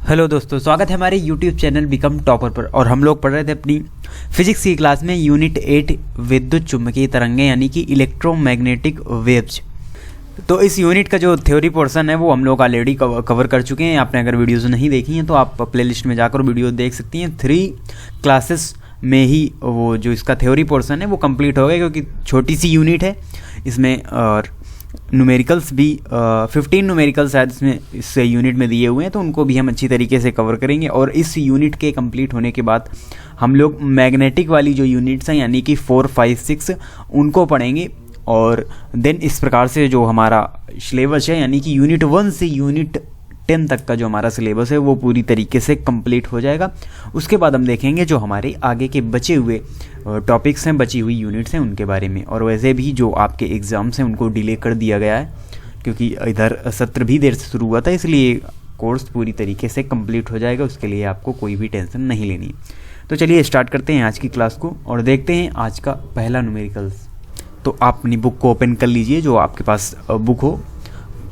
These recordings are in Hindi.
हेलो दोस्तों, स्वागत है हमारे YouTube चैनल बिकम टॉपर पर। और हम लोग पढ़ रहे थे अपनी फिजिक्स की क्लास में यूनिट 8 विद्युत चुम्बकीय तरंगें यानी कि इलेक्ट्रोमैग्नेटिक वेव्स। तो इस यूनिट का जो थ्योरी पोर्शन है वो हम लोग ऑलरेडी कवर कर चुके हैं। आपने अगर वीडियोज़ नहीं देखी हैं तो आप प्लेलिस्ट में जाकर वीडियो देख सकती हैं। 3 क्लासेस में ही वो जो इसका थ्योरी पोर्शन है वो कंप्लीट हो गया, क्योंकि छोटी सी यूनिट है इसमें। और न्यूमेरिकल्स भी 15 न्यूमेरिकल्स शायद इसमें इस यूनिट में दिए हुए हैं, तो उनको भी हम अच्छी तरीके से कवर करेंगे। और इस यूनिट के कंप्लीट होने के बाद हम लोग मैग्नेटिक वाली जो यूनिट्स हैं यानी कि 4, 5, 6 उनको पढ़ेंगे। और देन इस प्रकार से जो हमारा सिलेबस है यानी कि यूनिट 1 से यूनिट 10 तक का जो हमारा सिलेबस है वो पूरी तरीके से कंप्लीट हो जाएगा। उसके बाद हम देखेंगे जो हमारे आगे के बचे हुए टॉपिक्स हैं, बची हुई यूनिट्स हैं, उनके बारे में। और वैसे भी जो आपके एग्ज़ाम्स हैं उनको डिले कर दिया गया है, क्योंकि इधर सत्र भी देर से शुरू हुआ था, इसलिए कोर्स पूरी तरीके से कंप्लीट हो जाएगा। उसके लिए आपको कोई भी टेंशन नहीं लेनी। तो चलिए स्टार्ट करते हैं आज की क्लास को और देखते हैं आज का पहला न्यूमेरिकल्स। तो आप अपनी बुक को ओपन कर लीजिए, जो आपके पास बुक हो,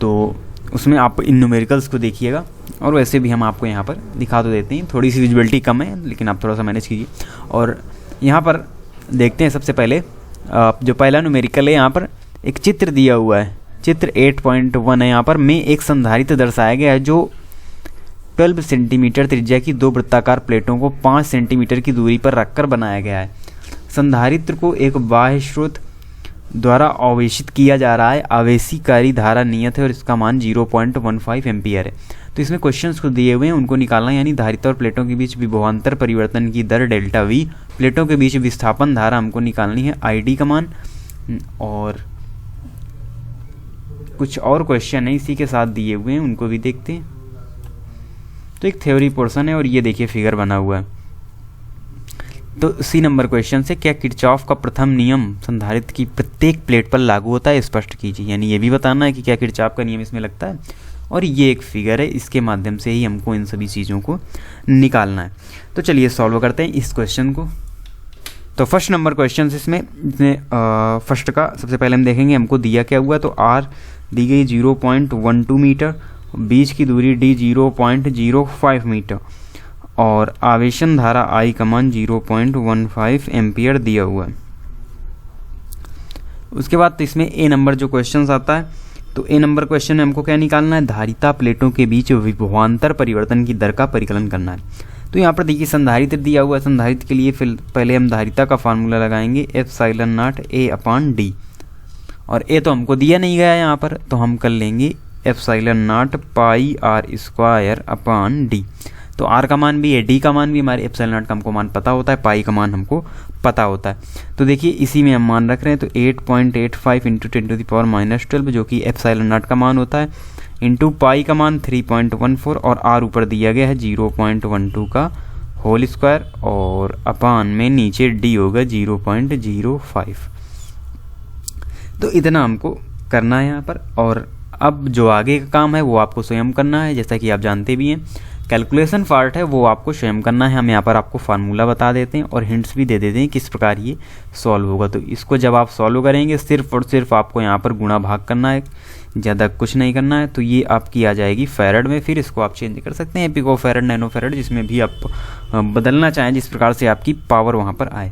तो उसमें आप इन न्यूमेरिकल्स को देखिएगा। और वैसे भी हम आपको यहाँ पर दिखा तो देते हैं, थोड़ी सी विजिबिलिटी कम है लेकिन आप थोड़ा सा मैनेज कीजिए। और यहाँ पर देखते हैं सबसे पहले जो पहला न्यूमेरिकल है, यहाँ पर एक चित्र दिया हुआ है। चित्र 8.1 है। यहाँ पर में एक संधारित्र दर्शाया गया है जो 12 सेंटीमीटर त्रिज्या की 2 वृत्ताकार प्लेटों को 5 सेंटीमीटर की दूरी पर रखकर बनाया गया है। संधारित्र को एक बाह्य स्रोत द्वारा आवेशित किया जा रहा है। आवेशीकारी धारा नियत है और इसका मान 0.15 एम्पियर है। तो इसमें क्वेश्चंस को दिए हुए हैं, उनको निकालना है, यानी धारिता और प्लेटों के बीच विभवांतर परिवर्तन की दर डेल्टा वी, प्लेटों के बीच विस्थापन धारा हमको निकालनी है, आईडी का मान। और कुछ और क्वेश्चन है इसी के साथ दिए हुए हैं, उनको भी देखते हैं। तो एक थ्योरी पोर्शन है और ये देखिए फिगर बना हुआ है। तो सी नंबर क्वेश्चन से, क्या किरचॉफ का प्रथम नियम संधारित्र की प्रत्येक प्लेट पर लागू होता है, स्पष्ट कीजिए। यानी ये भी बताना है कि क्या किरचॉफ का नियम इसमें लगता है। और ये एक फिगर है, इसके माध्यम से ही हमको इन सभी चीज़ों को निकालना है। तो चलिए सॉल्व करते हैं इस क्वेश्चन को। तो फर्स्ट नंबर क्वेश्चन इसमें फर्स्ट का सबसे पहले हम देखेंगे हमको दिया क्या हुआ। तो आर दी गई 0.12 मीटर, बीच की दूरी डी 0.05 मीटर और आवेशन धारा आई का मान 0.15 एम्पियर दिया हुआ है। उसके बाद तो इसमें ए नंबर जो क्वेश्चन आता है, तो ए नंबर क्वेश्चन में हमको क्या निकालना है, धारिता प्लेटों के बीच विभवांतर परिवर्तन की दर का परिकलन करना है। तो यहाँ पर देखिए संधारित्र दिया हुआ है। संधारित्र के लिए फिर पहले हम धारिता का फार्मूला लगाएंगे, एप्सिलॉन ए अपॉन डी। और ए तो हमको दिया नहीं गया यहाँ पर, तो हम कर लेंगे epsilon pi R square upon D. तो आर का मान भी है, डी का मान भी, हमारे एप्सिलॉन का हमको मान पता होता है, पाई का मान हमको पता होता है। तो देखिए इसी में हम मान रख रहे हैं। तो 8.85 इंटू 10⁻12 जो कि एप्सिलॉन का मान होता है, इंटू पाई का मान 3.14 और आर ऊपर दिया गया है 0.12 का होल स्क्वायर और अपान में नीचे डी होगा 0.05। तो इतना हमको करना है यहाँ पर। और अब जो आगे का काम है वो आपको स्वयं करना है, जैसा कि आप जानते भी हैं। कैलकुलेशन पार्ट है वो आपको स्वयं करना है। हम यहाँ पर आपको फार्मूला बता देते हैं और हिंट्स भी दे देते हैं किस प्रकार ये सॉल्व होगा। तो इसको जब आप सॉल्व करेंगे सिर्फ और सिर्फ आपको यहाँ पर गुणा भाग करना है, ज़्यादा कुछ नहीं करना है। तो ये आपकी आ जाएगी फैरड में, फिर इसको आप चेंज कर सकते हैं पिको फैरड, नैनो फैरड, जिसमें भी आप बदलना चाहें, जिस प्रकार से आपकी पावर वहाँ पर आए।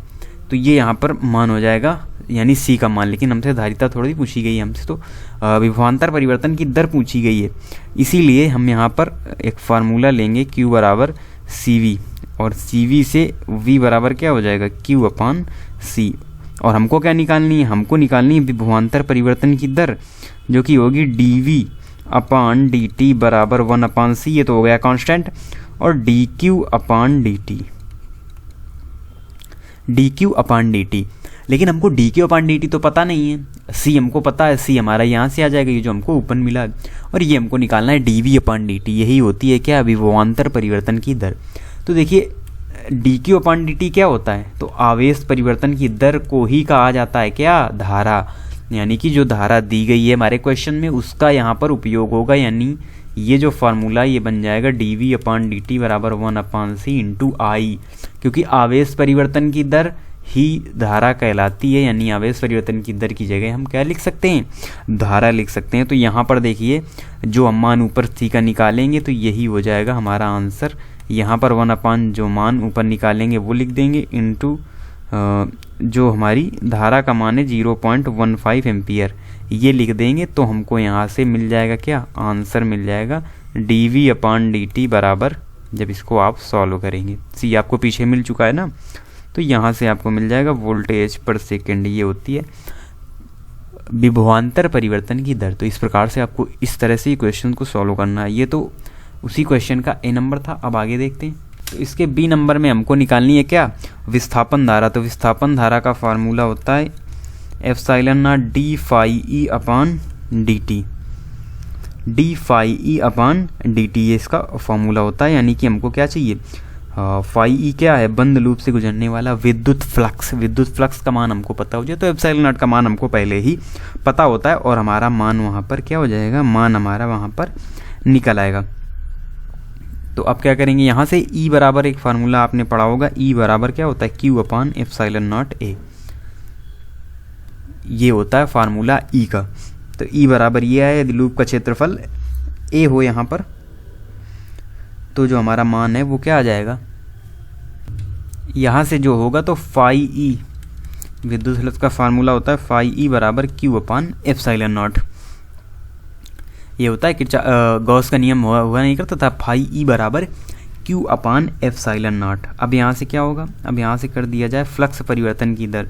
तो ये यहाँ पर मान हो जाएगा, यानी सी का मान। लेकिन हमसे धारिता थोड़ी पूछी गई है, हमसे तो विभवांतर परिवर्तन की दर पूछी गई है। इसीलिए हम यहाँ पर एक फार्मूला लेंगे Q बराबर CV, और CV से V बराबर क्या हो जाएगा, Q अपॉन C। और हमको क्या निकालनी है, हमको निकालनी है विभवांतर परिवर्तन की दर, जो कि होगी dV अपॉन dt बराबर 1 अपॉन C। ये तो हो गया कांस्टेंट, और dQ अपॉन dt। लेकिन हमको dQ अपॉन dt तो पता नहीं है, C हमको पता है, C हमारा यहाँ से आ जाएगा, ये जो हमको ओपन मिला। और ये हमको निकालना है dV अपॉन dt, यही होती है क्या, विभवांतर परिवर्तन की दर। तो देखिए dQ अपॉन dt क्या होता है, तो आवेश परिवर्तन की दर को ही कहा जाता है क्या, धारा। यानी कि जो धारा दी गई है हमारे क्वेश्चन में उसका यहाँ पर उपयोग होगा। यानी ये जो फार्मूला ये बन जाएगा dV अपॉन dt बराबर 1 अपॉन C इंटू आई, क्योंकि आवेश परिवर्तन की दर ही धारा कहलाती है, यानी आवेश परिवर्तन की दर की जगह हम क्या लिख सकते हैं, धारा लिख सकते हैं। तो यहाँ पर देखिए जो हम मान ऊपर थी का निकालेंगे तो यही हो जाएगा हमारा आंसर। यहाँ पर 1/, जो मान ऊपर निकालेंगे वो लिख देंगे, इंटू जो हमारी धारा का मान है 0.15 एम्पियर, ये लिख देंगे। तो हमको यहाँ से मिल जाएगा क्या, आंसर मिल जाएगा dV/dt बराबर, जब इसको आप सॉल्व करेंगे, सी आपको पीछे मिल चुका है ना, तो यहाँ से आपको मिल जाएगा वोल्टेज पर सेकंड, ये होती है विभवांतर परिवर्तन की दर। तो इस प्रकार से आपको इस तरह से क्वेश्चन को सॉल्व करना है। ये तो उसी क्वेश्चन का ए नंबर था। अब आगे देखते हैं। तो इसके बी नंबर में हमको निकालनी है क्या, विस्थापन धारा। तो विस्थापन धारा का फार्मूला होता है ε0 d∅e/dt, d∅e/dt ये इसका फॉर्मूला होता है। यानी कि हमको क्या चाहिए, φe क्या है, बंद लूप से गुजरने वाला विद्युत फ्लक्स। विद्युत फ्लक्स का मान हमको पता हो जाए तो ε0 का मान हमको पहले ही पता होता है और हमारा मान वहाँ पर क्या हो जाएगा, मान हमारा वहाँ पर निकल आएगा। तो अब क्या करेंगे, यहाँ से E बराबर एक फार्मूला आपने पढ़ा होगा, E बराबर क्या होता है, Q/ε0A, ये होता है फार्मूला E का। तो E बराबर ये है, यदि लूप का क्षेत्रफल A हो यहाँ पर, तो जो हमारा मान है वो क्या आ जाएगा, यहाँ से जो होगा तो φe, विद्युत फ्लक्स का फार्मूला होता है φe बराबर Q/ε0, ये होता है कि गॉस का नियम हुआ नहीं करता था, φe बराबर Q/ε0। अब यहाँ से क्या होगा, अब यहाँ से कर दिया जाए फ्लक्स परिवर्तन की दर,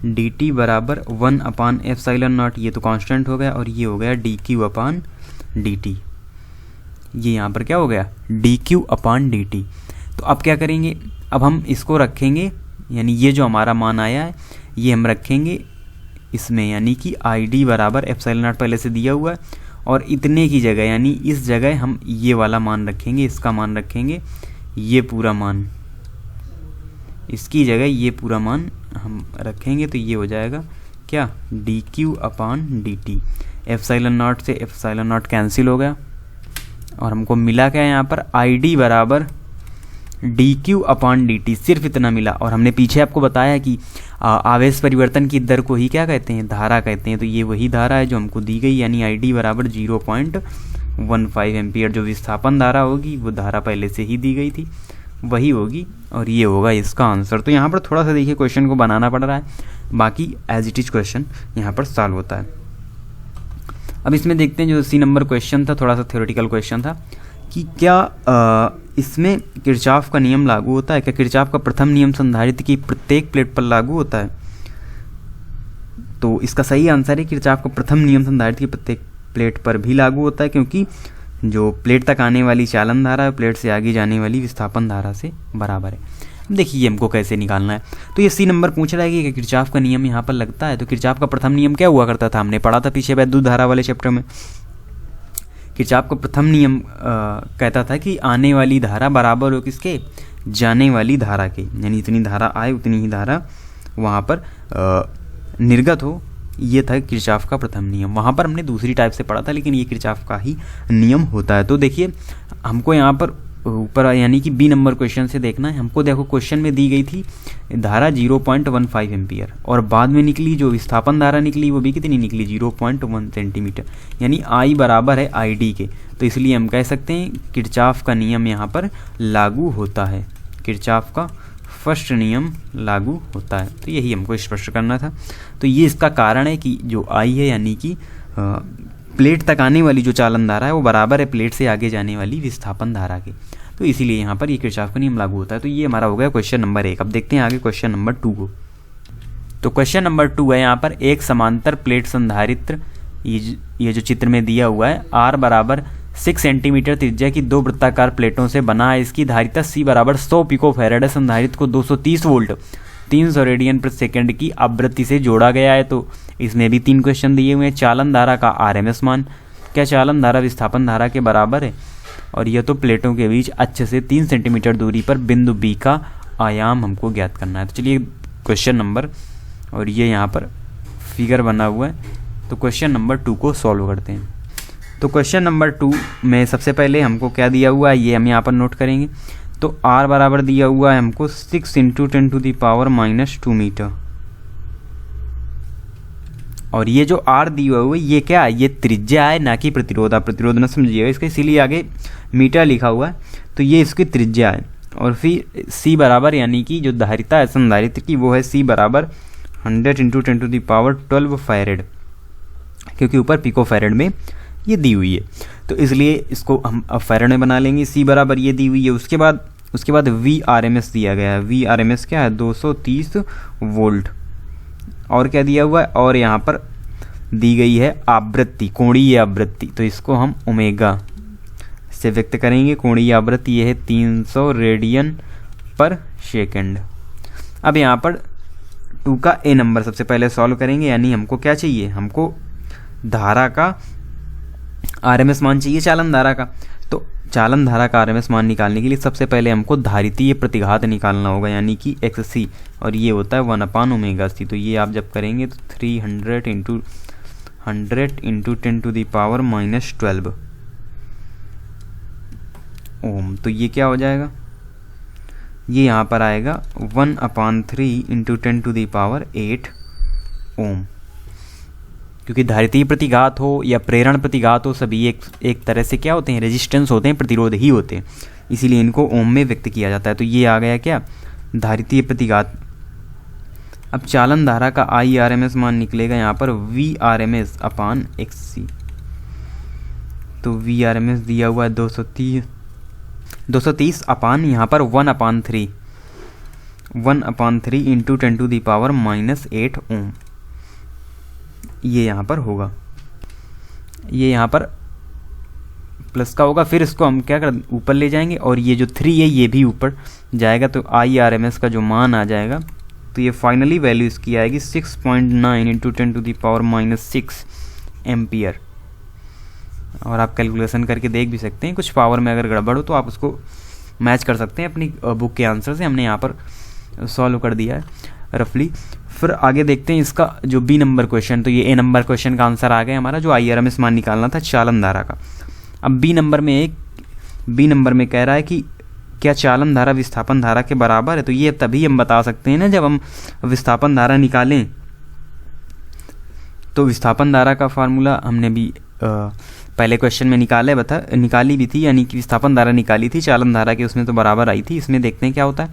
dt बराबर 1/ε0, ये तो कांस्टेंट हो गया, और ये हो गया dQ/dt, ये यहाँ पर क्या हो गया, dQ/dt। तो अब क्या करेंगे, अब हम इसको रखेंगे, यानी ये जो हमारा मान आया है ये हम रखेंगे इसमें, यानी कि id बराबर ε0 पहले से दिया हुआ है, और इतने की जगह यानी इस जगह हम ये वाला मान रखेंगे, इसका मान रखेंगे, ये पूरा मान इसकी जगह ये पूरा मान हम रखेंगे। तो ये हो जाएगा क्या, dQ/dt। ε0 से ε0 कैंसिल हो गया और हमको मिला क्या यहाँ पर, id बराबर dQ/dt, सिर्फ इतना मिला। और हमने पीछे आपको बताया कि आवेश परिवर्तन की दर को ही क्या कहते हैं, धारा कहते हैं। तो ये वही धारा है जो हमको दी गई, यानी id बराबर 0.15 एम्पियर। जो विस्थापन धारा होगी वो धारा पहले से ही दी गई थी, वही होगी, और ये होगा इसका आंसर। तो यहाँ पर थोड़ा सा देखिए क्वेश्चन को बनाना पड़ रहा है, बाकी एज इट इज क्वेश्चन यहाँ पर सॉल्व होता है। अब इसमें देखते हैं जो सी नंबर क्वेश्चन था, थोड़ा सा थ्योरेटिकल क्वेश्चन था कि क्या इसमें किरचॉफ का नियम लागू होता है क्या, किरचॉफ का प्रथम नियम संधारित्र की प्रत्येक प्लेट पर लागू होता है। तो इसका सही आंसर है किरचॉफ का प्रथम नियम संधारित्र की प्रत्येक प्लेट पर भी लागू होता है, क्योंकि जो प्लेट तक आने वाली चालन धारा है प्लेट से आगे जाने वाली विस्थापन धारा से बराबर है। अब देखिए हमको कैसे निकालना है। तो ये सी नंबर पूछ रहा है कि किरचॉफ का नियम यहाँ पर लगता है। तो किरचॉफ का प्रथम नियम क्या हुआ करता था, हमने पढ़ा था पीछे वैद्युत धारा वाले चैप्टर में। किरचॉफ का प्रथम नियम कहता था कि आने वाली धारा बराबर हो किसके, जाने वाली धारा के, यानी इतनी धारा आए उतनी ही धारा वहाँ पर निर्गत हो। ये था किरचॉफ का प्रथम नियम। वहाँ पर हमने दूसरी टाइप से पढ़ा था, लेकिन ये किरचॉफ का ही नियम होता है। तो देखिए हमको यहाँ पर ऊपर यानी कि बी नंबर क्वेश्चन से देखना है। हमको देखो क्वेश्चन में दी गई थी धारा 0.15 एम्पियर, और बाद में निकली जो विस्थापन धारा निकली वो भी कितनी निकली, 0.1 सेंटीमीटर, यानी आई बराबर है ID के। तो इसलिए हम कह सकते हैं किरचॉफ का नियम यहाँ पर लागू होता है, किरचॉफ का फर्स्ट नियम लागू होता है। तो यही हमको स्पष्ट करना था। तो ये इसका कारण है कि जो आई है यानी कि प्लेट तक आने वाली जो चालन धारा है वो बराबर है प्लेट से आगे जाने वाली विस्थापन धारा के। तो इसीलिए यहाँ पर ये किरचॉफ का नियम लागू होता है। तो ये हमारा हो गया क्वेश्चन नंबर 1। अब देखते हैं आगे क्वेश्चन नंबर 2 को। तो क्वेश्चन नंबर 2 है यहाँ पर, एक समांतर प्लेट संधारित्र, ये जो चित्र में दिया हुआ है, R बराबर 6 सेंटीमीटर त्रिज्या की 2 वृत्ताकार प्लेटों से बना है। इसकी धारिता C बराबर 100 पिकोफैराड है। संधारित्र को 230 वोल्ट 300 रेडियन प्रति सेकंड की आवृत्ति से जोड़ा गया है। तो इसमें भी 3 क्वेश्चन दिए हुए हैं। चालन धारा का RMS मान, क्या चालन धारा विस्थापन धारा के बराबर है, और यह तो प्लेटों के बीच अच्छे से 3 सेंटीमीटर दूरी पर बिंदु B का आयाम हमको ज्ञात करना है। तो चलिए क्वेश्चन नंबर, और ये यहाँ पर फिगर बना हुआ है, तो क्वेश्चन नंबर 2 को सॉल्व करते हैं। तो क्वेश्चन नंबर 2 में सबसे पहले हमको क्या दिया हुआ है ये हम यहाँ पर नोट करेंगे। तो r बराबर दिया हुआ है हमको 6 इंटू 10⁻⁻² मीटर, और ये जो r दिया हुआ है ये क्या है, ये त्रिज्या है ना कि प्रतिरोध। आप प्रतिरोध न समझिएगा इसका, इसीलिए आगे मीटर लिखा हुआ है, तो ये इसकी त्रिज्या है। और फिर c बराबर यानी कि जो धारिता है संधारित्र की वो है c बराबर 100 इंटू 10⁻12 फैरेड, क्योंकि ऊपर पिको फैरेड में ये दी हुई है, तो इसलिए इसको हम अब फैरेड में बना लेंगे। c बराबर ये दी हुई है। उसके बाद VRMS दिया गया है। VRMS क्या है, 230 वोल्ट। और क्या दिया हुआ है, और यहाँ पर दी गई है आवृत्ति, कोणीय आवृत्ति, तो इसको हम ओमेगा से व्यक्त करेंगे। कोणीय आवृत्ति ये है 300 रेडियन पर सेकंड। अब यहाँ पर 2 का A नंबर सबसे पहले सॉल्व करेंगे, यानी हमको क्या चाहिए, हमको धारा का RMS मान चाहिए, चालन धारा का। तो चालन धारा का RMS मान निकालने के लिए सबसे पहले हमको धारितीय प्रतिघात निकालना होगा, यानी कि XC, और ये होता है 1/ωc। तो ये आप जब करेंगे तो 300 इंटू 10⁻⁻12 ओम। तो ये क्या हो जाएगा, ये यहाँ पर आएगा 1/3 इंटू 10⁸ ओम। क्योंकि धारितीय प्रतिघात हो या प्रेरण प्रतिघात हो, सभी एक तरह से क्या होते हैं, रेजिस्टेंस होते हैं, प्रतिरोध ही होते हैं, इसीलिए इनको ओम में व्यक्त किया जाता है। तो ये आ गया क्या, धारितीय प्रतिघात। अब चालन धारा का IRMS मान निकलेगा यहाँ पर VRMS/XC। तो VRMS दिया हुआ है 230 अपान यहाँ पर 1/3 इंटू 10⁻⁻8 ओम, ये यहाँ पर होगा, ये यहाँ पर प्लस का होगा। फिर इसको हम क्या कर ऊपर ले जाएंगे, और ये जो 3 है ये भी ऊपर जाएगा, तो IRMS का जो मान आ जाएगा, तो ये फाइनली वैल्यू इसकी आएगी 6.9 इंटू 10⁻⁻6 एम्पियर। और आप कैलकुलेशन करके देख भी सकते हैं, कुछ पावर में अगर गड़बड़ हो तो आप उसको मैच कर सकते हैं अपनी बुक के आंसर से। हमने यहाँ पर सॉल्व कर दिया है रफली। फिर आगे देखते हैं इसका जो B नंबर क्वेश्चन। तो ये A नंबर क्वेश्चन का आंसर आ गया हमारा, जो IRMS मान निकालना था चालन धारा का। अब B नंबर में कह रहा है कि क्या चालन धारा विस्थापन धारा के बराबर है। तो ये तभी हम बता सकते हैं ना जब हम विस्थापन धारा निकालें। तो विस्थापन धारा का फार्मूला हमने भी पहले क्वेश्चन में निकाली भी थी, यानी कि विस्थापन धारा निकाली थी चालन धारा की, उसमें तो बराबर आई थी। इसमें देखते हैं क्या होता है,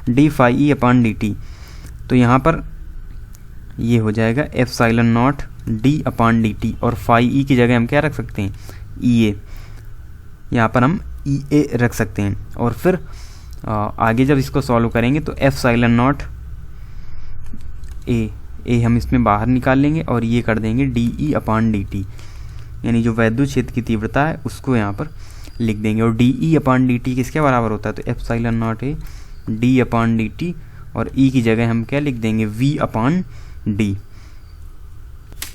d∅E/dt। तो यहाँ पर ये हो जाएगा ε0 d/dt, और φE की जगह हम क्या रख सकते हैं, EA। यहाँ पर हम EA रख सकते हैं। और फिर आगे जब इसको सॉल्व करेंगे तो ε0 A हम इसमें बाहर निकाल लेंगे, और ये कर देंगे dE/dt, यानी जो वैद्युत क्षेत्र की तीव्रता है उसको यहाँ पर लिख देंगे। और dE/dt किसके बराबर होता है, तो ε0 A d/dt, और E की जगह हम क्या लिख देंगे, V/d।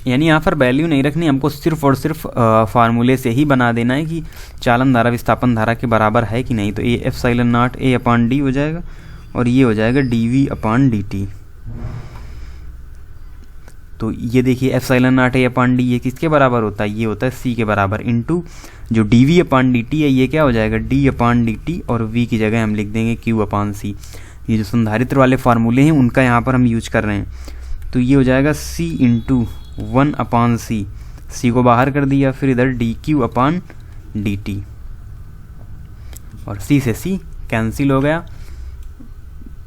यानी यहाँ पर वैल्यू नहीं रखनी, हमको सिर्फ और सिर्फ फार्मूले से ही बना देना है कि चालन धारा विस्थापन धारा के बराबर है कि नहीं। तो ये ε0 A/d हो जाएगा, और ये हो जाएगा dV/dt। तो ये देखिए ε0 A/d ये किसके बराबर होता है, ये होता है C के बराबर, इंटू जो dV/dt है ये क्या हो जाएगा, d/dt, और V की जगह हम लिख देंगे Q/C। ये जो संधारित्र वाले फार्मूले हैं उनका यहाँ पर हम यूज कर रहे हैं। तो ये हो जाएगा C इंटू 1/C, C को बाहर कर दिया, फिर इधर dQ/dt, और C से C कैंसिल हो गया।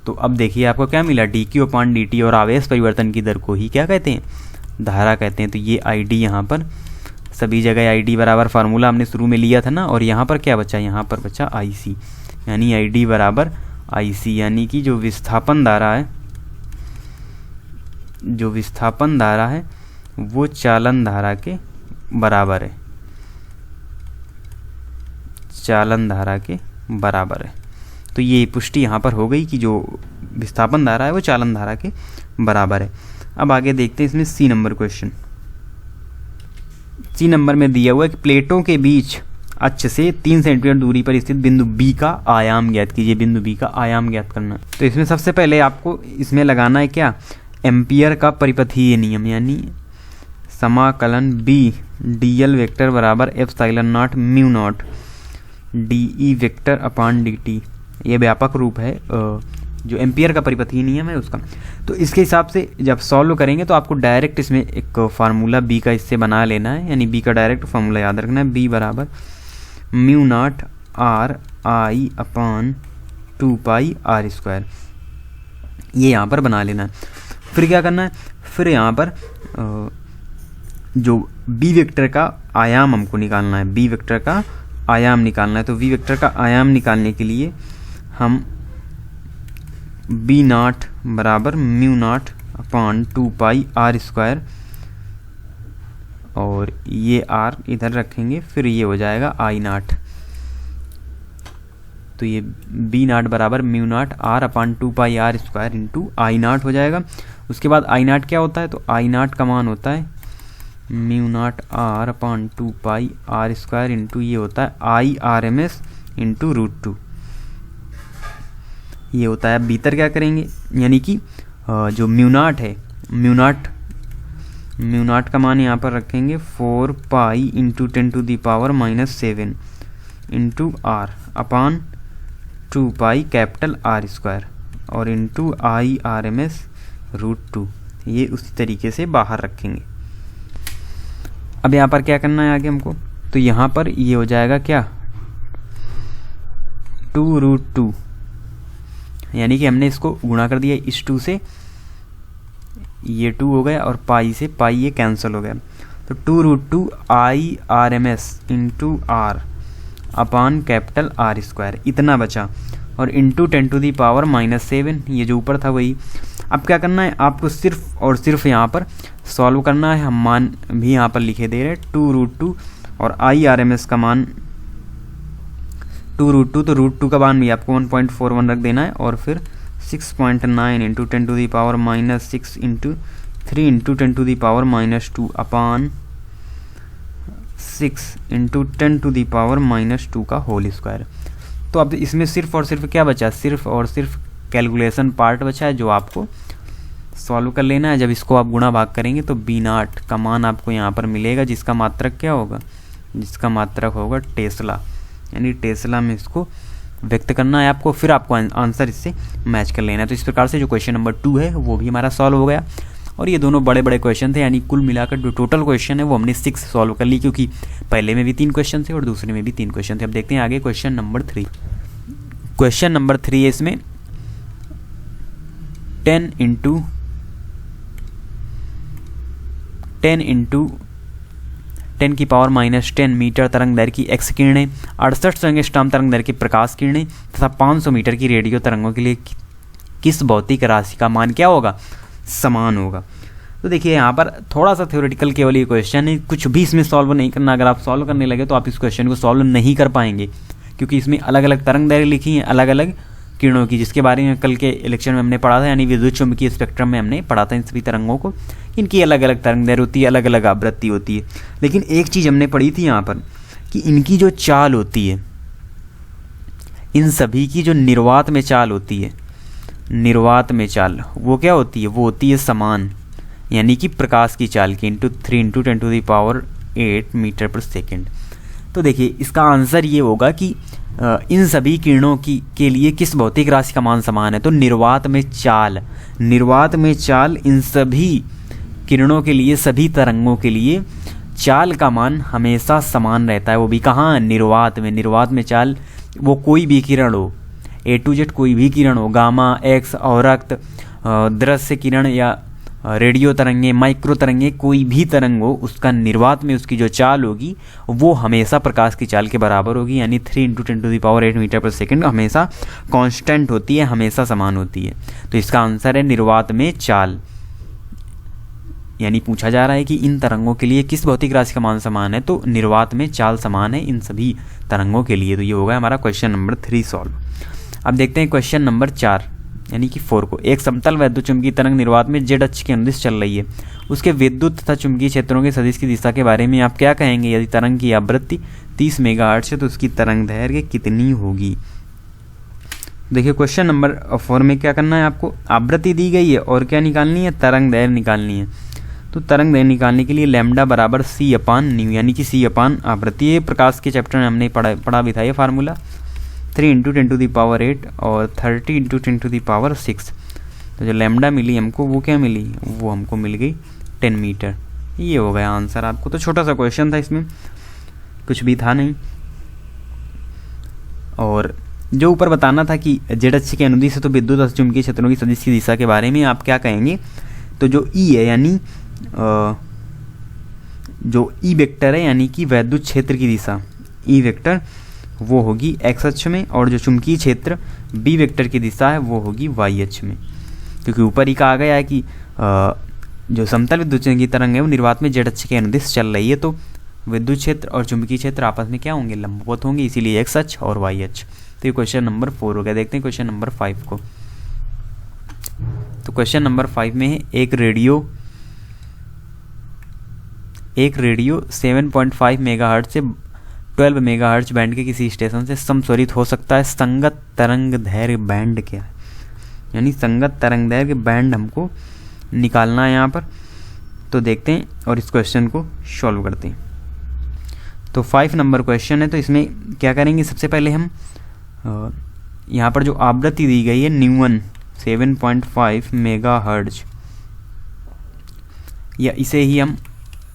तो अब देखिए आपको क्या मिला, dQ/dt, और आवेश परिवर्तन की दर को ही क्या कहते हैं, धारा कहते हैं। तो ये ID यहाँ पर सभी जगह ID बराबर फार्मूला हमने शुरू में लिया था ना, और यहाँ पर क्या बचा, यहाँ पर बचा IC, यानी ID बराबर IC, यानी कि जो विस्थापन धारा है वो चालन धारा के बराबर है, चालन धारा के बराबर है। तो ये पुष्टि यहाँ पर हो गई कि जो विस्थापन धारा है वो चालन धारा के बराबर है। अब आगे देखते हैं इसमें C number question. C number में दिया हुआ है कि प्लेटों के बीच अक्ष से 3 सेंटीमीटर दूरी पर स्थित बिंदु B का आयाम ज्ञात कीजिए। बिंदु B का आयाम ज्ञात करना। तो इसमें सबसे पहले आपको इसमें लगाना है क्या, एम्पियर का परिपथीय नियम, यानी समाकलन B dl वेक्टर बराबर ε0 μ0 dE वेक्टर/dt, ये व्यापक रूप है जो एम्पियर का परिपथीय नियम है उसका। तो इसके हिसाब से जब सॉल्व करेंगे तो आपको डायरेक्ट इसमें एक फार्मूला बी का इससे बना लेना है, यानी बी का डायरेक्ट फार्मूला याद रखना है, बी बराबर mu naught R I upon 2 pi R square, ये यहाँ पर बना लेना है। फिर क्या करना है, फिर यहाँ पर जो बी वेक्टर का आयाम हमको निकालना है, बी वेक्टर का आयाम निकालना है। तो बी वेक्टर का आयाम निकालने के लिए हम बी नॉट बराबर mu naught upon 2 pi R square, और ये आर इधर रखेंगे, फिर ये हो जाएगा आई नॉट। तो ये बी नॉट बराबर mu naught R upon 2 pi R square into I naught हो जाएगा। उसके बाद आई नॉट क्या होता है, तो आई नॉट का मान होता है mu naught R upon 2 pi R square into ये होता है I R M S into √2, ये होता है। भीतर क्या करेंगे, यानी कि जो म्यू नॉट है, म्यू नॉट का मान यहाँ पर रखेंगे 4 pi into 10⁻⁻7 into R upon 2 pi capital R square और into I R M S √2, ये उसी तरीके से बाहर रखेंगे। अब यहाँ पर क्या करना है आगे हमको, तो यहाँ पर ये हो जाएगा क्या 2√2, यानी कि हमने इसको गुणा कर दिया इस 2 से, ये 2 हो गया और पाई से पाई ये कैंसिल हो गया। तो 2√2 I R M S into R upon capital R square इतना बचा, और इंटू 10⁻⁻7 ये जो ऊपर था वही। अब क्या करना है आपको, सिर्फ और सिर्फ यहाँ पर सॉल्व करना है। हम मान भी यहाँ पर लिखे दे रहे हैं 2√2 और आई आर एम एस का मान 2√2, तो √2 का मान भी आपको 1.41 रख देना है, और फिर 6.9 into 10⁻⁻6 into 3 into 10⁻⁻2 upon 6 into 10⁻⁻2 का होल स्क्वायर। तो अब इसमें सिर्फ और सिर्फ क्या बचा, सिर्फ और सिर्फ कैलकुलेशन पार्ट बचा है जो आपको सॉल्व कर लेना है। जब इसको आप गुणा भाग करेंगे तो बी नॉट का मान आपको यहाँ पर मिलेगा, जिसका मात्रक क्या होगा, जिसका मात्रक होगा टेस्ला, यानी टेस्ला में इसको व्यक्त करना है आपको, फिर आपको आंसर इससे मैच कर लेना है। तो इस प्रकार से जो क्वेश्चन नंबर 2 है वो भी हमारा सॉल्व हो गया, और ये दोनों बड़े बड़े क्वेश्चन थे, यानी कुल मिलाकर जो टोटल क्वेश्चन है वो हमने 6 सॉल्व कर ली, क्योंकि पहले में भी 3 क्वेश्चन थे और दूसरे में भी 3 क्वेश्चन थे। अब देखते हैं आगे क्वेश्चन नंबर 3। क्वेश्चन नंबर 3 है, इसमें 10 इंटू 10⁻⁻10 मीटर तरंग दैर्घ्य की एक्स किरणें, 68 एंगस्ट्रॉम तरंग दैर्घ्य की प्रकाश किरणें तथा 500 मीटर की रेडियो तरंगों के लिए किस भौतिक राशि का मान क्या होगा, समान होगा। तो देखिए यहाँ पर थोड़ा सा थ्योरेटिकल केवल ये क्वेश्चन है, कुछ भी इसमें सॉल्व नहीं करना। अगर आप सॉल्व करने लगे तो आप इस क्वेश्चन को सॉल्व नहीं कर पाएंगे, क्योंकि इसमें अलग अलग तरंग दैर्घ्य लिखी हैं, अलग अलग किरणों की, जिसके बारे में कल के लेक्चर में हमने पढ़ा था, यानी विद्युत चुम्बकीय स्पेक्ट्रम में हमने पढ़ा था इन सभी तरंगों को। इनकी अलग अलग तरंग दैर्घ्य होती है, अलग अलग आवृत्ति होती है। लेकिन एक चीज़ हमने पढ़ी थी यहाँ पर कि इनकी जो चाल होती है, इन सभी की जो निर्वात में चाल होती है, निर्वात में चाल वो क्या होती है, वो होती है समान, यानी कि प्रकाश की चाल की इंटू 3 इंटू 10⁸ मीटर पर सेकेंड। तो देखिए इसका आंसर ये होगा कि इन सभी किरणों की के लिए किस भौतिक राशि का मान समान है, तो निर्वात में चाल, निर्वात में चाल इन सभी किरणों के लिए, सभी तरंगों के लिए चाल का मान हमेशा समान रहता है। वो भी कहाँ, निर्वात में। निर्वात में चाल वो कोई भी किरण हो, A to Z कोई भी किरण हो, गामा, एक्स, औरक्त, दृश्य किरण या रेडियो तरंगे, माइक्रो तरंगे, कोई भी तरंग हो, उसका निर्वात में उसकी जो चाल होगी वो हमेशा प्रकाश की चाल के बराबर होगी, यानी 3 इंटू 10⁸ मीटर पर सेकेंड हमेशा कांस्टेंट होती है, हमेशा समान होती है। तो इसका आंसर है निर्वात में चाल। यानी पूछा जा रहा है कि इन तरंगों के लिए किस भौतिक राशि का मान समान है, तो निर्वात में चाल समान है इन सभी तरंगों के लिए। तो ये होगा हमारा क्वेश्चन नंबर 3 सॉल्व। अब देखते हैं क्वेश्चन नंबर 4 यानी कि 4 को। एक समतल वैद्युत चुंबकीय तरंग निर्वात में जेड अक्ष के अनुदिश चल रही है, उसके विद्युत तथा चुंबकीय क्षेत्रों के सदिश की दिशा के बारे में आप क्या कहेंगे। यदि तरंग की आवृत्ति 30 मेगाहर्ट्ज है तो उसकी तरंग दैर्घ्य कितनी होगी। देखिए क्वेश्चन नंबर 4 में क्या करना है आपको, आवृत्ति दी गई है और क्या निकालनी है, तरंग दैर्घ्य निकालनी है। तो तरंग दैर्घ्य निकालने के लिए लैम्डा बराबर c/ν, यानी कि c/आवृत्ति। ये प्रकाश के चैप्टर में हमने पढ़ा भी था ये फार्मूला। 3 इंटू 10⁸ और 30 इंटू 10⁶। तो जो लैम्डा मिली हमको वो क्या मिली, वो हमको मिल गई 10 मीटर। ये हो गया आंसर आपको। तो छोटा सा क्वेश्चन था, इसमें कुछ भी था नहीं। और जो ऊपर बताना था कि जेड अक्ष के अनुदिश तो विद्युत और चुंबकीय क्षेत्रों की सदिश की दिशा के बारे में आप क्या कहेंगे, तो जो ई है यानी जो ई वेक्टर है यानी कि वैद्युत क्षेत्र की दिशा ई वेक्टर वो होगी एक्स अक्ष में, और जो चुंबकीय क्षेत्र बी वेक्टर की दिशा है वो होगी वाई अक्ष में। क्योंकि ऊपर ही कहा गया है कि जो समतल विद्युत की तरंग है वो निर्वात में जेड अक्ष के अनुदिश चल रही है, तो विद्युत क्षेत्र और चुंबकीय क्षेत्र आपस में क्या होंगे, लंबवत होंगे, इसीलिए एक्स अक्ष और वाई अक्ष। तो ये क्वेश्चन नंबर 4 हो गया। देखते हैं क्वेश्चन नंबर 5 को। तो क्वेश्चन नंबर 5 में है एक रेडियो 7.5 मेगाहर्ट्ज से 12 मेगाहर्ट्ज बैंड के किसी स्टेशन से समस्वरित हो सकता है। संगत तरंग दैर्घ्य बैंड क्या है, यानी संगत तरंग दैर्घ्य बैंड हमको निकालना है यहाँ पर। तो देखते हैं और इस क्वेश्चन को सॉल्व करते हैं। तो 5 नंबर क्वेश्चन है, तो इसमें क्या करेंगे, सबसे पहले हम यहाँ पर जो आवृत्ति दी गई है न्यून 7.5 मेगाहर्ट्ज, या इसे ही हम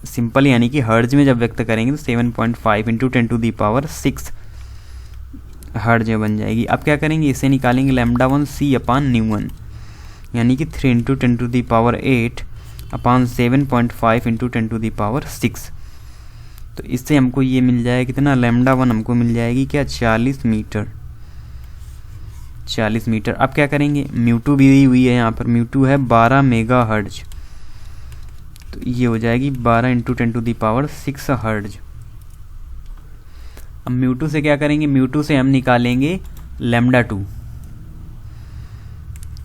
सिंपल यानी कि हर्ट्ज में जब व्यक्त करेंगे तो 7.5 इंटू 10⁶ हर्ट्ज में बन जाएगी। अब क्या करेंगे, इसे निकालेंगे λ1 c अपान न्यून, यानी कि 3 इंटू 10⁸ अपान 7.5 इंटू 10⁶। तो इससे हमको ये मिल जाएगा कितना, λ1 हमको मिल जाएगी क्या, 40 मीटर। 40 मीटर। अब क्या करेंगे, μ2 भी दी हुई है यहाँ पर, μ2 है 12 मेगाहर्ट्ज, तो ये हो जाएगी 12 इंटू 10⁶ हर्ट्ज। अब μ2 से क्या करेंगे, μ2 से हम निकालेंगे λ2,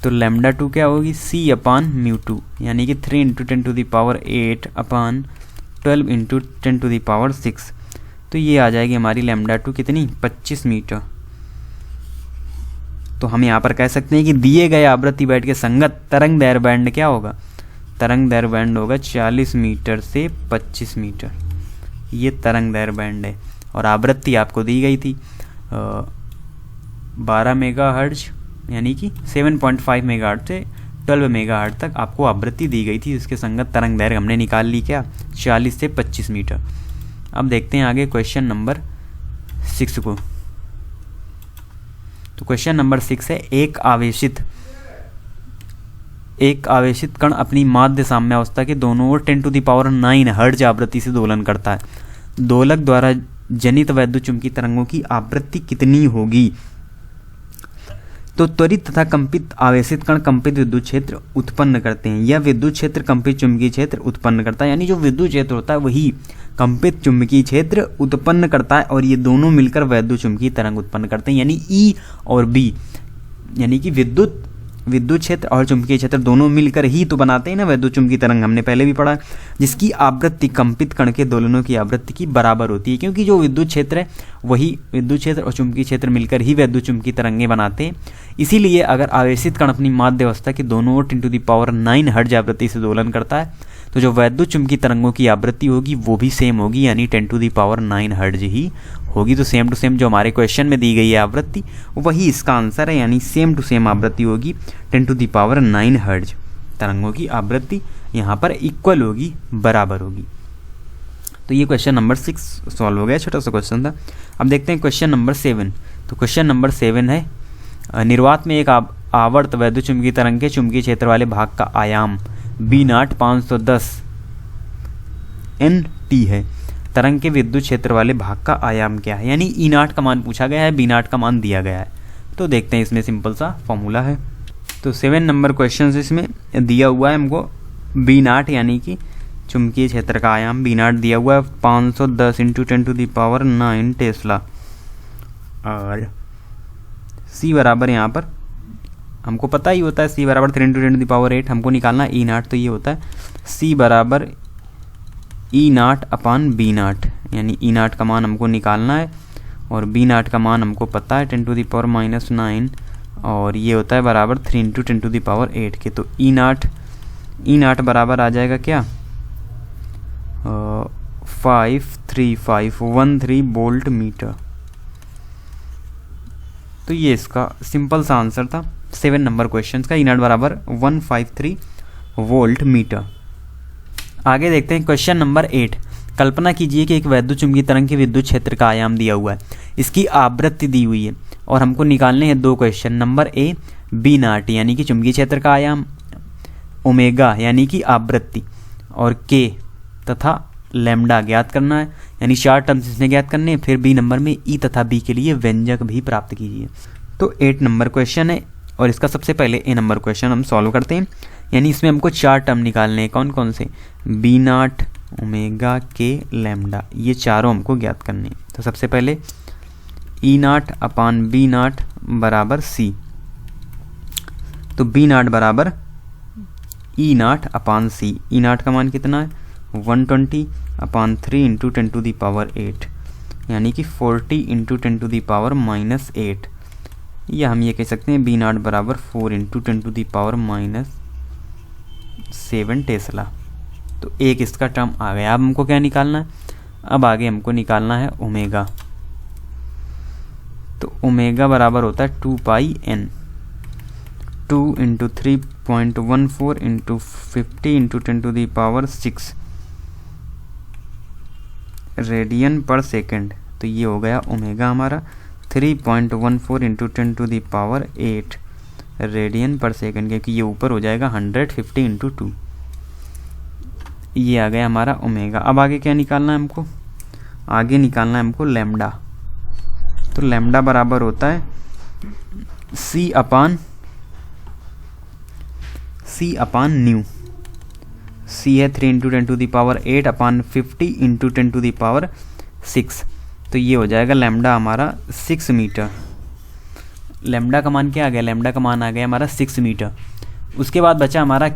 तो λ2 क्या होगी, c अपान μ2, यानी कि 3 इंटू 10⁸ अपान 12 इंटू 10⁶। तो ये आ जाएगी हमारी λ2 कितनी, 25 मीटर। तो हम यहाँ पर कह सकते हैं कि दिए गए आवृत्ति बैंड के संगत तरंग दैर्घ्य बैंड क्या होगा, तरंग दैर्घ्य बैंड होगा 40 मीटर से 25 मीटर। ये तरंग दैर्घ्य बैंड है और आवृत्ति आपको दी गई थी 12 मेगाहर्ट्ज, यानी कि 7.5 मेगाहर्ट्ज से 12 मेगाहर्ट्ज तक आपको आवृत्ति दी गई थी। इसके संगत तरंग दैर्घ्य हमने निकाल ली क्या, 40 से 25 मीटर। अब देखते हैं आगे क्वेश्चन नंबर 6 को। तो क्वेश्चन नंबर 6 है एक आवेशित कण अपनी माध्य साम्यावस्था के दोनों ओर 10⁹ हर्ट्ज आवृत्ति से दोलन करता है। दोलक द्वारा जनित वैद्युत चुंबकीय तरंगों की आवृत्ति कितनी होगी। तो त्वरित तथा कंपित आवेशित कण कंपित विद्युत क्षेत्र उत्पन्न करते हैं, या विद्युत क्षेत्र कंपित चुंबकीय क्षेत्र उत्पन्न करता है, यानी जो विद्युत क्षेत्र होता है वही कंपित चुंबकीय क्षेत्र उत्पन्न करता है, और ये दोनों मिलकर वैद्युत चुंबकीय तरंग उत्पन्न करते हैं। यानी ई और बी, यानी कि विद्युत क्षेत्र और चुंबकीय क्षेत्र दोनों मिलकर ही तो बनाते हैं ना वैद्युत चुंबकीय तरंग, हमने पहले भी पढ़ा, जिसकी आवृत्ति कंपित कण के दोलनों की आवृत्ति की बराबर होती है। क्योंकि जो विद्युत क्षेत्र है वही विद्युत क्षेत्र और चुंबकीय क्षेत्र मिलकर ही वैद्युत चुंबकीय तरंगें बनाते हैं। इसीलिए अगर आवेशित कण अपनी माध्य अवस्था के दोनों ओर 10⁹ हर्ट्ज आवृत्ति से दोलन करता है, तो जो वैद्युत चुंबकीय तरंगों की आवृत्ति होगी वो भी सेम होगी, यानी 10⁹ हर्ट्ज ही होगी। तो सेम टू सेम जो हमारे क्वेश्चन में दी गई है आवृत्ति वही इसका आंसर है, यानी सेम टू सेम आवृत्ति होगी 10⁹ हर्ट्ज। तरंगों की आवृत्ति यहाँ पर इक्वल होगी, बराबर होगी। तो ये क्वेश्चन नंबर 6 सॉल्व हो गया, छोटा सा क्वेश्चन था। अब देखते हैं क्वेश्चन नंबर 7। तो क्वेश्चन नंबर 7 है निर्वात में एक आवर्त वैद्युत चुंबकीय तरंग के चुंबकीय क्षेत्र वाले भाग का आयाम B0 510 Nt है। तरंग के विद्युत क्षेत्र वाले भाग का आयाम क्या है, यानी E0 का मान पूछा गया है, B0 का मान दिया गया है। तो देखते हैं, इसमें सिंपल सा फॉर्मूला है। तो 7 नंबर क्वेश्चन इसमें दिया हुआ है हमको B0 यानी कि चुंबकीय क्षेत्र का आयाम B0 दिया हुआ है 510 इंटू 10⁹ टेस्ला, और C बराबर यहाँ पर हमको पता ही होता है C बराबर 3 इंटू 10⁸ हमको निकालना E0, तो ये होता है C बराबर E0 अपान B0, यानी E0 का मान हमको निकालना है और B0 का मान हमको पता है 10⁻⁹, और ये होता है बराबर 3 इंटू 10⁸ के। तो E0 बराबर आ जाएगा क्या 53513 वोल्ट मीटर। तो ये इसका सिंपल सा आंसर था 7 नंबर क्वेश्चन का। E0 बराबर 153 वोल्ट मीटर। आगे देखते हैं क्वेश्चन नंबर 8। कल्पना कीजिए कि एक वैद्युत चुंबकीय तरंग के विद्युत क्षेत्र का आयाम दिया हुआ है, इसकी आवृत्ति दी हुई है और हमको निकालने हैं 2 क्वेश्चन। नंबर ए B0 यानी कि चुंबकीय क्षेत्र का आयाम, ओमेगा यानी कि आवृत्ति, और के तथा लैम्डा ज्ञात करना है, यानी 4 टर्म्स इसमें ज्ञात करने हैं। फिर बी नंबर में ई तथा बी के लिए व्यंजक भी प्राप्त कीजिए। तो 8 नंबर क्वेश्चन है और इसका सबसे पहले ए नंबर क्वेश्चन हम सॉल्व करते हैं। यानी इसमें हमको 4 टर्म निकालने हैं। कौन कौन से? B0, ओमेगा, के, लैम्डा, ये चारों हमको ज्ञात करने हैं। तो सबसे पहले E0 अपान B0 बराबर C। तो B0 बराबर E0 अपान C। E0 का मान कितना है? 120 अपान 3 इंटू 10 टू दी पावर 8, यानी कि 40 इंटू 10 टू दी पावर -8, या हम ये कह सकते हैं B0 बराबर 4 into 10 to the power -7 tesla. तो एक इसका टर्म आ गया। अब हमको क्या निकालना है? अब आगे हमको निकालना है ओमेगा। तो ओमेगा बराबर होता है 2 pi n, 2 into 3.14 into 50 into 10 to the power 6 radian per second. तो ये हो गया ओमेगा हमारा 3.14 into 10 to the power 8 radian per second, क्योंकि ये ऊपर हो जाएगा 150 इंटू 2। ये आ गया हमारा ओमेगा। अब आगे क्या निकालना है हमको? आगे निकालना है हमको लैम्डा। तो लैम्डा बराबर होता है C अपान न्यू। C है 3 into 10 to the power 8 upon 50 into 10 to the power 6। तो ये हो जाएगा लैम्डा हमारा 6 मीटर। लैम्डा का मान क्या आ गया? लैम्डा का मान आ गया हमारा 6 मीटर। उसके बाद बचा हमारा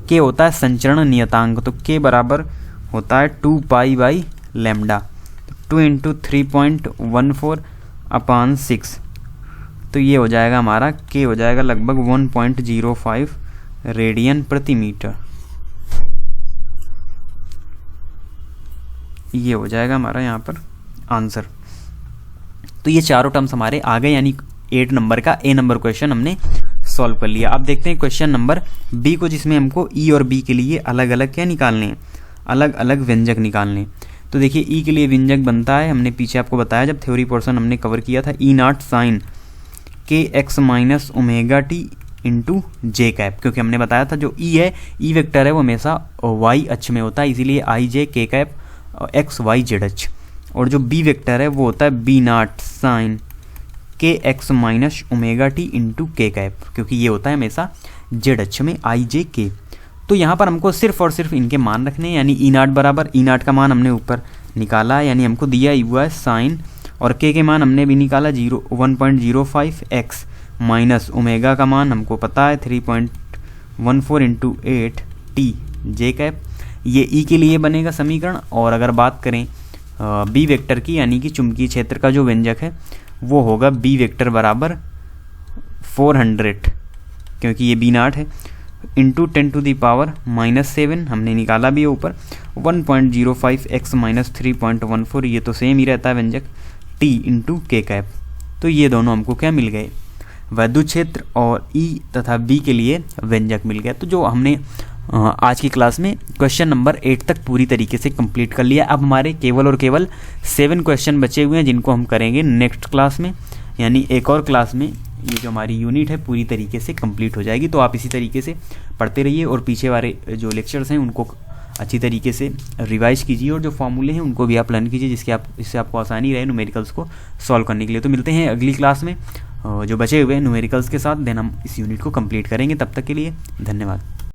के होता है संचरण नियतांक। तो के बराबर होता है 2 पाई बाई लैम्डा, 2 इंटू 3.14 अपान 6। तो ये हो जाएगा हमारा के हो जाएगा लगभग 1.05 रेडियन प्रति मीटर। ये हो जाएगा हमारा यहाँ पर आंसर। तो ये चारों टर्म्स हमारे आ गए, यानी 8 नंबर का ए नंबर क्वेश्चन हमने सॉल्व कर लिया। अब देखते हैं क्वेश्चन नंबर बी को, जिसमें हमको ई और बी के लिए अलग अलग क्या निकालने हैं? अलग अलग व्यंजक निकालने हैं। तो देखिए ई के लिए व्यंजक बनता है, हमने पीछे आपको बताया जब थ्योरी पोर्शन हमने कवर किया था, E0 साइन के X minus omega T into J cap, क्योंकि हमने बताया था जो ई है, ई वेक्टर है, वो हमेशा वाई अक्ष में होता है, इसीलिए आई जे के कैप एक्स वाई जेड अक्ष। और जो बी वेक्टर है वो होता है B0 साइन के X minus omega T into के कैप, क्योंकि ये होता है हमेशा जेड अक्ष में आई जे के। तो यहाँ पर हमको सिर्फ और सिर्फ इनके मान रखने हैं, यानी E0 बराबर E0 का मान हमने ऊपर निकाला है, यानी हमको दिया हुआ है साइन, और के मान हमने भी निकाला 1.05 एक्स माइनस ओमेगा का मान हमको पता है 3.14 इंटू 8 टी जे कैप। ये ई के लिए बनेगा समीकरण। और अगर बात करें बी वेक्टर की, यानी कि चुंबकीय क्षेत्र का जो व्यंजक है वो होगा बी वेक्टर बराबर 400, क्योंकि ये B0 है, इंटू 10 टू दी पावर -7 हमने निकाला भी है ऊपर, 1.05 एक्स माइनस 3.14, ये तो सेम ही रहता है व्यंजक, टी इंटू के कैप। तो ये दोनों हमको क्या मिल गए? वैद्युत क्षेत्र और ई तथा बी के लिए व्यंजक मिल गया। तो जो हमने आज की क्लास में क्वेश्चन नंबर 8 तक पूरी तरीके से कंप्लीट कर लिया। अब हमारे केवल और केवल 7 क्वेश्चन बचे हुए हैं, जिनको हम करेंगे नेक्स्ट क्लास में, यानी एक और क्लास में ये जो हमारी यूनिट है पूरी तरीके से कंप्लीट हो जाएगी। तो आप इसी तरीके से पढ़ते रहिए और पीछे वाले जो लेक्चर्स हैं उनको अच्छी तरीके से रिवाइज कीजिए, और जो फॉर्मूले हैं उनको भी आप लर्न कीजिए, जिससे आपको आसानी रहे न्यूमेरिकल्स को सॉल्व करने के लिए। तो मिलते हैं अगली क्लास में जो बचे हुए न्यूमेरिकल्स के साथ, देन हम इस यूनिट को कंप्लीट करेंगे। तब तक के लिए धन्यवाद।